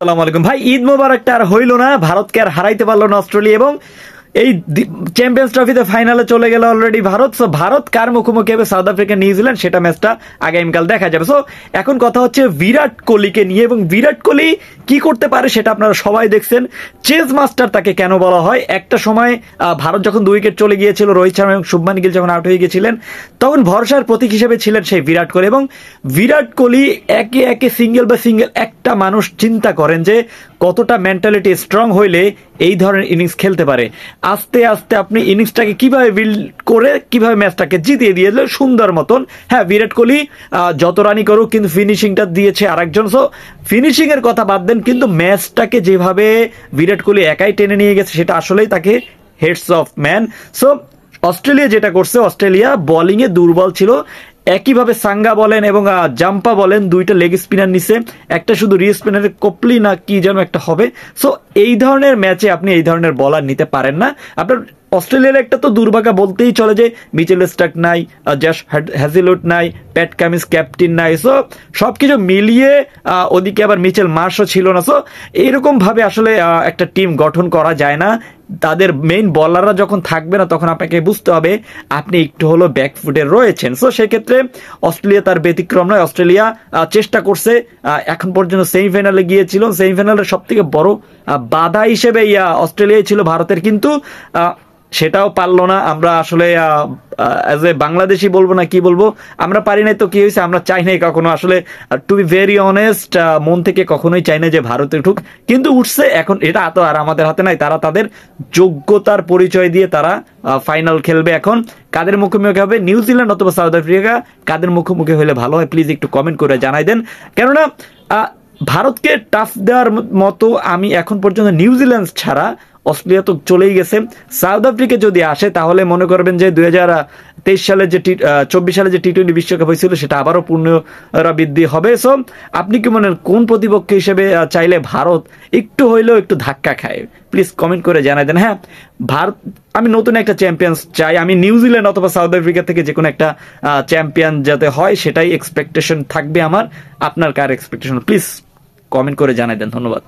আসসালামু আলাইকুম ভাই, ঈদ মোবারকটা আর হইল না, ভারতকে আর হারাইতে পারলো না অস্ট্রেলিয়া এবং এই চ্যাম্পিয়ন্স ট্রফিতে ফাইনালে চলে গেল অলরেডি ভারত। সো ভারত কার মুখোমুখি হবে, সাউথ আফ্রিকা নিউজিল্যান্ড, সেটা ম্যাচটা আগামীকাল দেখা যাবে। সো এখন কথা হচ্ছে বিরাট কোহলিকে নিয়ে, এবং বিরাট কোহলি কি করতে পারে সেটা আপনারা সবাই দেখছেন। চেজ মাস্টার তাকে কেন বলা হয়? একটা সময় ভারত যখন 2 উইকেট চলে গিয়েছিল, রোহিত শর্মা এবং শুভমান গিল যখন আউট হয়ে গিয়েছিলেন, তখন ভরসার প্রতীক হিসেবে ছিলেন সেই বিরাট কোহলি। এবং বিরাট কোহলি একে একে সিঙ্গেল একটা মানুষ চিন্তা করেন যে কতটা মেন্টালিটি স্ট্রং হইলে এই ধরনের ইনিংস খেলতে পারে। আস্তে আস্তে আপনি ইনিংসটাকে কিভাবে বিল্ড করে কিভাবে ম্যাচটাকে জিতিয়ে দিয়ে সুন্দর মতন। হ্যাঁ, বিরাট কোহলি যত রানই করুক কিন্তু ফিনিশিংটা দিয়েছে আরেকজন। সো ফিনিশিং এর কথা বাদ দেন, কিন্তু ম্যাচটাকে যেভাবে বিরাট কোহলি একাই টেনে নিয়ে গেছে সেটা আসলেই তাকে heads of man. So Australia যেটা করছে, অস্ট্রেলিয়া বোলিং এ দুর্বল ছিল। একইভাবে সাঙ্গা বলেন এবং জাম্পা বলেন, দুইটা লেগ স্পিনার নিছে, একটা শুধু রি স্পিনারের কপলি না কি যেন একটা হবে। সো এই ধরনের ম্যাচে আপনি এই ধরনের বলার নিতে পারেন না। আপনার অস্ট্রেলিয়ার একটা তো দুর্ভাগ্য বলতেই চলে যে মিচেল স্টার্ক নাই, জশ হ্যাজেলউড নাই, প্যাট কামিন্স ক্যাপ্টেন নাই। সো সবকিছু মিলিয়ে ওদিকে আবার মিচেল মার্শও ছিল না। সো এইরকম ভাবে আসলে একটা টিম গঠন করা যায় না। তাদের মেইন বলাররা যখন থাকবে না, তখন আপনাকে বুঝতে হবে আপনি একটু হলো ব্যাকফুটে রয়েছেন। সো সেক্ষেত্রে অস্ট্রেলিয়া তার ব্যতিক্রম নয়। অস্ট্রেলিয়া চেষ্টা করছে, এখন পর্যন্ত সেমিফাইনালে গিয়েছিল। সেমিফাইনালের সব থেকে বড় বাধা হিসেবে অস্ট্রেলিয়াই ছিল ভারতের, কিন্তু সেটাও পারলো না। আমরা আসলে অ্যাজ এ বাংলাদেশি বলবো না কি বলবো, আমরা পারি নাই তো কি হয়েছে, আমরা চাই নাই কখনো আসলে, টু বি ভেরি অনেস্ট, মন থেকে কখনোই চাই না যে ভারতে উঠুক, কিন্তু উঠছে। এখন এটা তো আর আমাদের হাতে নাই। তারা তাদের যোগ্যতার পরিচয় দিয়ে তারা ফাইনাল খেলবে। এখন কাদের মুখোমুখি হবে, নিউজিল্যান্ড অথবা সাউথ আফ্রিকা, কাদের মুখোমুখি হলে ভালো হয় প্লিজ একটু কমেন্ট করে জানাই দেন। কেননা ভারতকে টাফ দেওয়ার মতো আমি এখন পর্যন্ত নিউজিল্যান্ড ছাড়া, অস্ট্রেলিয়া তো চলেই গেছে, সাউথ আফ্রিকা যদি আসে তাহলে মনে করবেন যে 2023 সালে যে 24 সালে যে টি-20 বিশ্বকাপ হয়েছিল সেটা আবারও পুনরাবৃত্তি হবে। সো আপনি কি মনে কোন প্রতিপক্ষ হিসেবে চাইলে ভারত একটু হইলেও একটু ধাক্কা খায়, প্লিজ কমেন্ট করে জানাই দেন। হ্যাঁ, ভারত, আমি নতুন একটা চ্যাম্পিয়ন্স চাই। আমি নিউজিল্যান্ড অথবা সাউথ আফ্রিকা থেকে যে কোনো একটা চ্যাম্পিয়ন যাতে হয় সেটাই এক্সপেকটেশন থাকবে আমার। আপনার কার এক্সপেকটেশন প্লিজ কমেন্ট করে জানাই দেন। ধন্যবাদ।